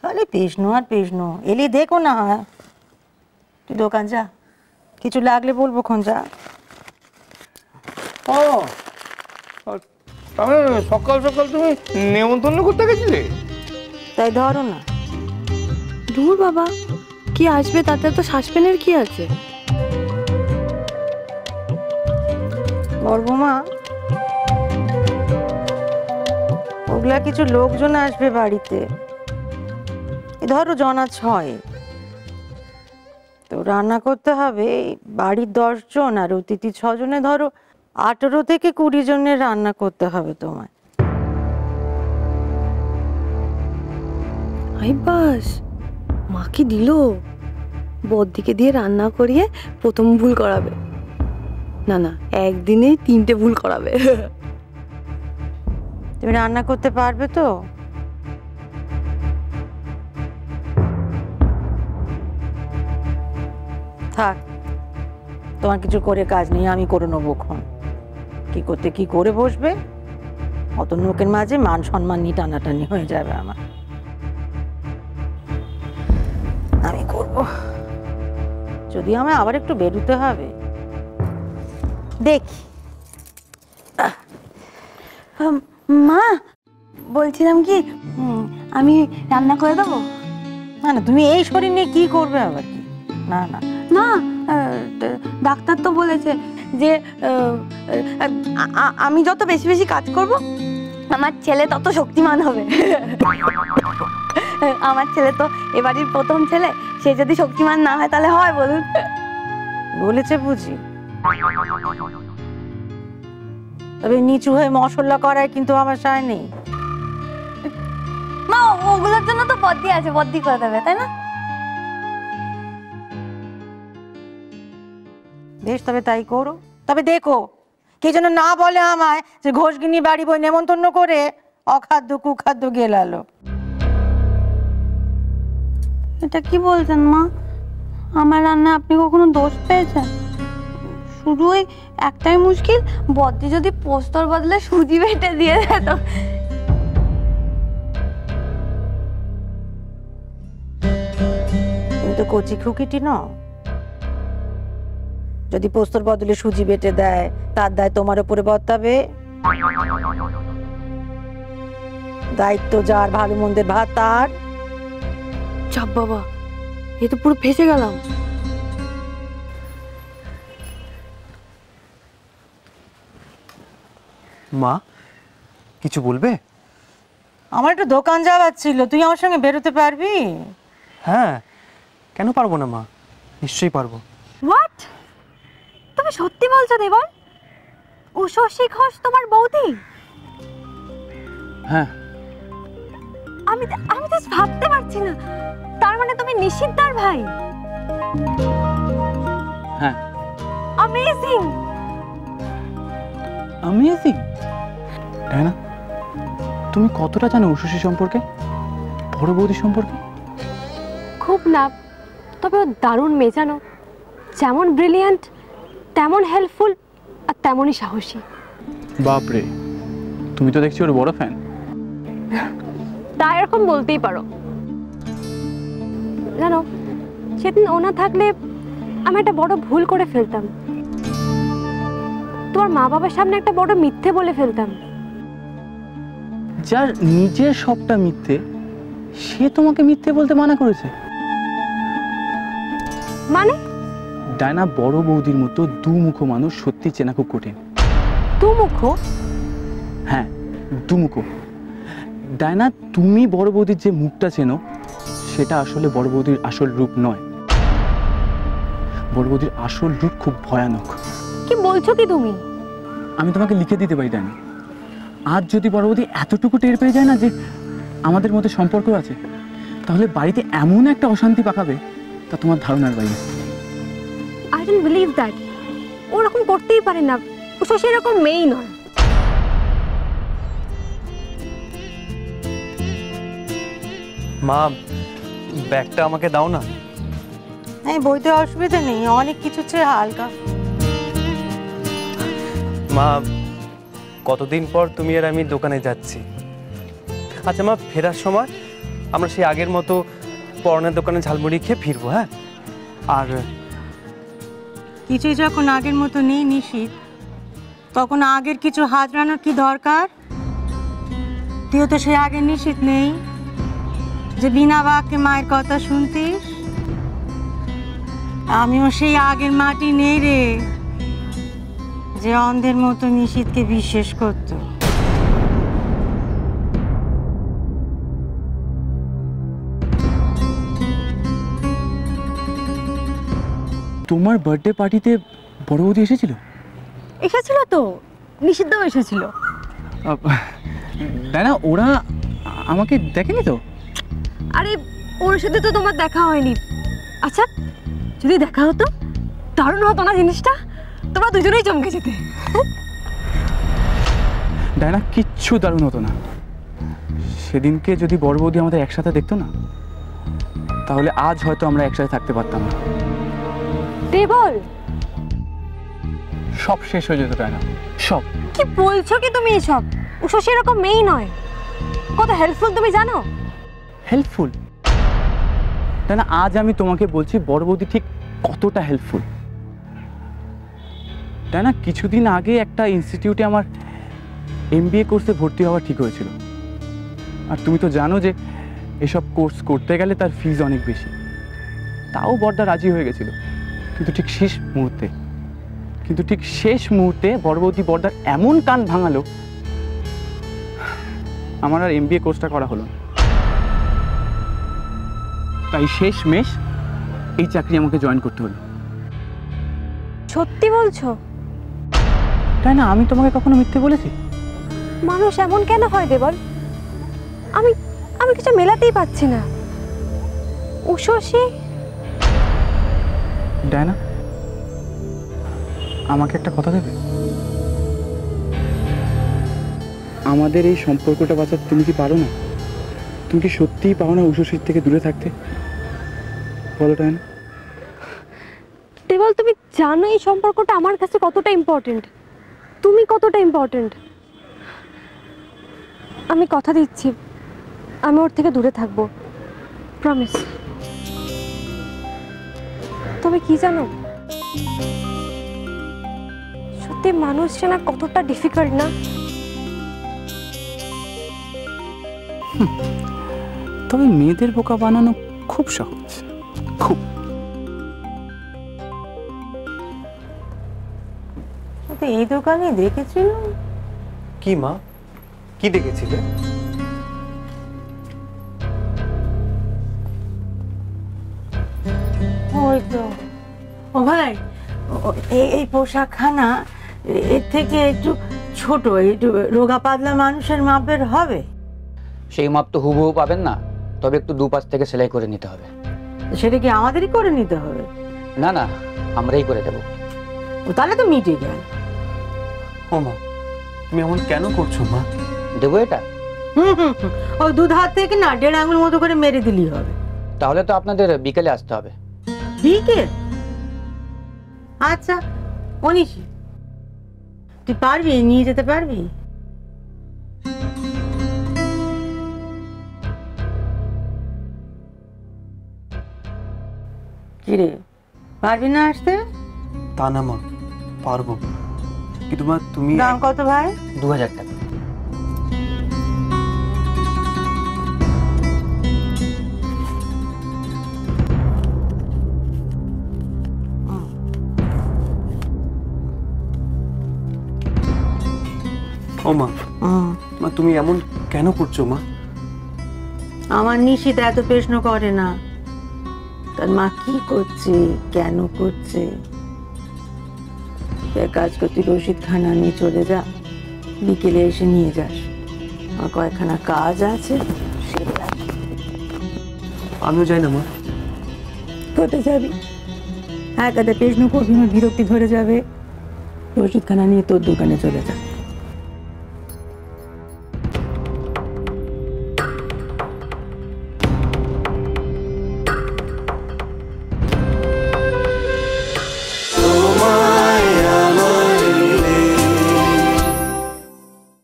খালি পেশনো আর পেশনো, এলি দেখো না হয়। তুই দোকান যা, কিছু লাগলে বলবো খন যা। ও তাহলে সকাল সকাল তুমি নেমন্তন্ন করতে গেছিলে? তাই ধরো না। দূর বাবা, কি আসবে তাতে তো সাসপেন্সের কি আছে? বলবো মা, ওগুলা কিছু লোকজন আসবে বাড়িতে, ধরো জনা 6, তো রান্না করতে হবে বাড়ির 10 জন আর অতিথি 6 জনে, ধরো 18 থেকে 20 জনের রান্না করতে হবে তোমায়। আই বাস, মা কি দিল? বদ্দিকে দিয়ে রান্না করিয়ে প্রথম ভুল করাবে। না না, একদিনে 3টে ভুল করাবে। তুমি রান্না করতে পারবে তো? থাক, তোমার কিছু করে কাজ নেই, আমি করে নেবো খন। কি করতে কি করে বসবে, অত লোকের মাঝে মান সম্মান নিয়ে টানাটানি হয়ে যাবে আমার। আমি করব, যদি আমায় আবার একটু বেরোতে হবে দেখি। মা বলছিলাম কি, আমি রান্না করে দেবো? না না, তুমি এই শরীর নিয়ে কি করবে আবার কি? না না না, ডাক্তার তো বলেছে যে আমি যত বেশি বেশি কাজ করব আমার ছেলে তত শক্তিমান হবে। আমার ছেলে তো এবারের প্রথম ছেলে, সে যদি শক্তিমান না হয় তাহলে হয় বলুন? বলেছে বুঝি, তবে নিচু হয়ে মশলা করায় কিন্তু আমার সায় নেই। মা ওগুলোর জন্য তো বদ্দি আছে, বদ্দি করে দেবে, তাই না? বেশ, তবে তাই করো। তবে দেখো কে যেন না বলে আমায় যে ঘোষগিনি বাড়ি বই নেমন্তন্ন করে অখাদ্য কুখাদ্য গেলালো। এটা কি বলছেন মা? আমার রান্না আপনি কখনো দোষ পেয়েছেন? শুধু ওই একটাই মুশকিল, বদ্দি যদি পোস্তর বদলে সুজি বেটে দিয়ে দেয় তো। তুমি তো কচি খুকিটি ন, যদি পোস্তর বদলে সুজি বেটে দেয় তার দায় তোমার উপরে বর্তাবে। দায়িত্ব যার, ভালো মন্দের ভাত তার। চাপ বাবা, এ তো পুরো ফেসে গেলাম। মা কিছু বলবে? আমার একটু দোকান যাওয়ার ছিল, তুই আমার সঙ্গে বেরোতে পারবি? হ্যাঁ, কেন পারবো না মা, নিশ্চয়ই পারবো। হোয়াট? তুমি সত্যি বলছো দেবর? উষসী ঘোষ তোমার বৌদি? হ্যাঁ। আমি তো ভাবতে পারছি না। তার মানে তুমি নিশিতদার ভাই? হ্যাঁ। অ্যামেজিং। অ্যামেজিং? ডায়না, তুমি কতটা জানো উষসী সম্পর্কে, বড় বৌদি সম্পর্কে? খুব না, তবে ও দারুণ মেয়ে জানো, যেমন ব্রিলিয়ান্ট তেমন হেল্পফুল আর তেমনই সাহসী। বাপরে, তুমি তো দেখছি ওর বড় ফ্যান। তা এরকম বলতেই পারো। জানো, সেদিন ও না থাকলে আমি একটা বড় ভুল করে ফেলতাম। তোমার মা বাবার সামনে একটা বড় মিথ্যে বলে ফেলতাম। যার নিজের সবটা মিথ্যে, সে তোমাকে মিথ্যে বলতে মানা করেছে? মানে? ডায়না, বড় বৌদির মতো দুমুখো মানুষ সত্যি চেনা খুব কঠিন। দুমুখো? হ্যাঁ, দুমুখো। ডায়না, তুমি বড় বৌদির যে মুখটা চেনো, সেটা আসলে বড় বৌদির আসল রূপ নয়। বড় বৌদির আসল রূপ খুব ভয়ানক। কি বলছো কি তুমি? আমি তোমাকে লিখে দিতে পারি ডায়না। আজ যদি বড় বৌদি এতটুকু টের পেয়ে যায় না যে আমাদের মধ্যে সম্পর্ক আছে, তাহলে বাড়িতে এমন একটা অশান্তি পাকাবে তা তোমার ধারণার বাইরে। I don't believe that. ওরকম করতেই পারে না, ও সেরকম মেয়েই নয়। মা, ব্যাগটা আমাকে দাও না। হ্যাঁ, বইতে অসুবিধা নেই, অনেক কিছু চেয়ে হালকা। মা, কতদিন পর তুমি আর আমি দোকানে যাচ্ছি। আচ্ছা মা, ফেরার সময় আমরা সেই আগের মতো পরনের দোকানে ঝালমুড়ি খেয়ে ফিরবো। হ্যাঁ, আর কিছুই যখন আগের মতো নেই নিশিত, তখন আগের কিছু হাতড়ানোর কি দরকার? তুইও তো সেই আগের নিশিত নেই যে বিনা বাক্যে মায়ের কথা শুনতিস। আমিও সেই আগের মাটি নেই রে, যে অন্ধের মতো নিশিতকে বিশ্বাস করত। তোমার বার্থডে পার্টিতে বড় বৌদি এসেছিল? এসেছিল তো, নিষিদ্ধও এসেছিল। তাই না? ওরা আমাকে দেখেনি তো? আরে ওর সাথে তো তোমার দেখা হয়নি। আচ্ছা, যদি দেখা হতো দারুণ হতো না জিনিসটা? তোমরা দুজনেই চমকে যেতে। ডায়না, কিচ্ছু দারুণ হতো না। সেদিনকে যদি বড় বৌদি আমাদের একসাথে দেখতো না, তাহলে আজ হয়তো আমরা একসাথে থাকতে পারতাম না। দেবল, সব শেষ হয়ে যেত ডায়না, সব। কি বলছো কি তুমি এসব? উষা সেরকম মেয়েই নয়, কত হেল্পফুল তুমি জানো? হেল্পফুল? ডায়না, আজ আমি তোমাকে বলছি বড় বৌদি ঠিক কতটা হেল্পফুল। ডায়না, কিছুদিন আগে একটা ইনস্টিটিউটে আমার MBA কোর্সে ভর্তি হওয়া ঠিক হয়েছিল। আর তুমি তো জানো যে এসব কোর্স করতে গেলে তার ফিজ অনেক বেশি। তাও বড়দা রাজি হয়ে গেছিল, কিন্তু ঠিক শেষ মুহূর্তে বড় বৌদি বড়দার এমন কান ভাঙালো, আমার আর MBA কোর্সটা করা হলো না। তাই শেষমেশ এই চাকরি আমাকে জয়েন করতে হলো। সত্যি বলছো? তাই না? আমি তোমাকে কখনো মিথ্যে বলেছি? মানুষ এমন কেন হয় দেবল? আমি আমি কিছু মেলাতেই পাচ্ছি না। উষসী, ডায়না, আমাকে একটা কথা দেবে? আমাদের এই সম্পর্কটা বাঁচাতে তুমি কি পারো না? তুমি কি সত্যিই পারো না উষসীর থেকে দূরে থাকতে? বলো ডায়না। দেবল, তুমি জানো এই সম্পর্কটা আমার কাছে কতটা ইম্পর্টেন্ট, তুমি কতটা ইম্পর্টেন্ট। আমি কথা দিচ্ছি, আমি ওর থেকে দূরে থাকবো, প্রমিস। তবে কি জানো, সত্যি মানুষ চেনা কতটা ডিফিকাল্ট না? তবে মেয়েদের বোকা বানানো খুব সহজ, খুব। এই দোকানে দেখেছিল? কি মা, কি দেখেছিলে? ওই তো। ও ভাই, এই পোশাকখানা এর থেকে একটু ছোট, একটু রোগা পাতলা মানুষের মাপের হবে। সেই মাপ তো হুবহু পাবেন না, তবে একটু দুপাশ থেকে সেলাই করে নিতে হবে। সেটা কি আমাদেরই করে নিতে হবে? না না, আমরাই করে দেব। ও তাহলে তো মিটে গেল। ও মা, তুমি এমন কেন করছো মা? দেবো এটা? ও দুধ হাত থেকে না 1.5 আঙুল মতো করে মেরে দিলেই হবে। তাহলে তো আপনাদের বিকেলে আসতে হবে। বিকেল? আচ্ছা অনিশি, তুই পারবি, নিয়ে যেতে পারবি? কিরে, পারবি না আসতে? তা না মা, পারবো, কিন্তু মা তুমি। দাম কত ভাই? 2000 টাকা। ও মা, মা তুমি এমন কেন করছো মা? আমার নিশিত এত প্রশ্ন করে না, তার মা কি করছে, কেন করছে। এক কাজ করতে রশিদ খানা নিয়ে চলে যা, বিকেলে এসে নিয়ে যাস। আমার কয়েকখানা কাজ আছে। আমিও যাই না মা। কোথায় যাবি? একাতে প্রশ্ন করবি, আমার বিরক্তি ধরে যাবে। রশিদ খানা নিয়ে তোর দোকানে চলে যা।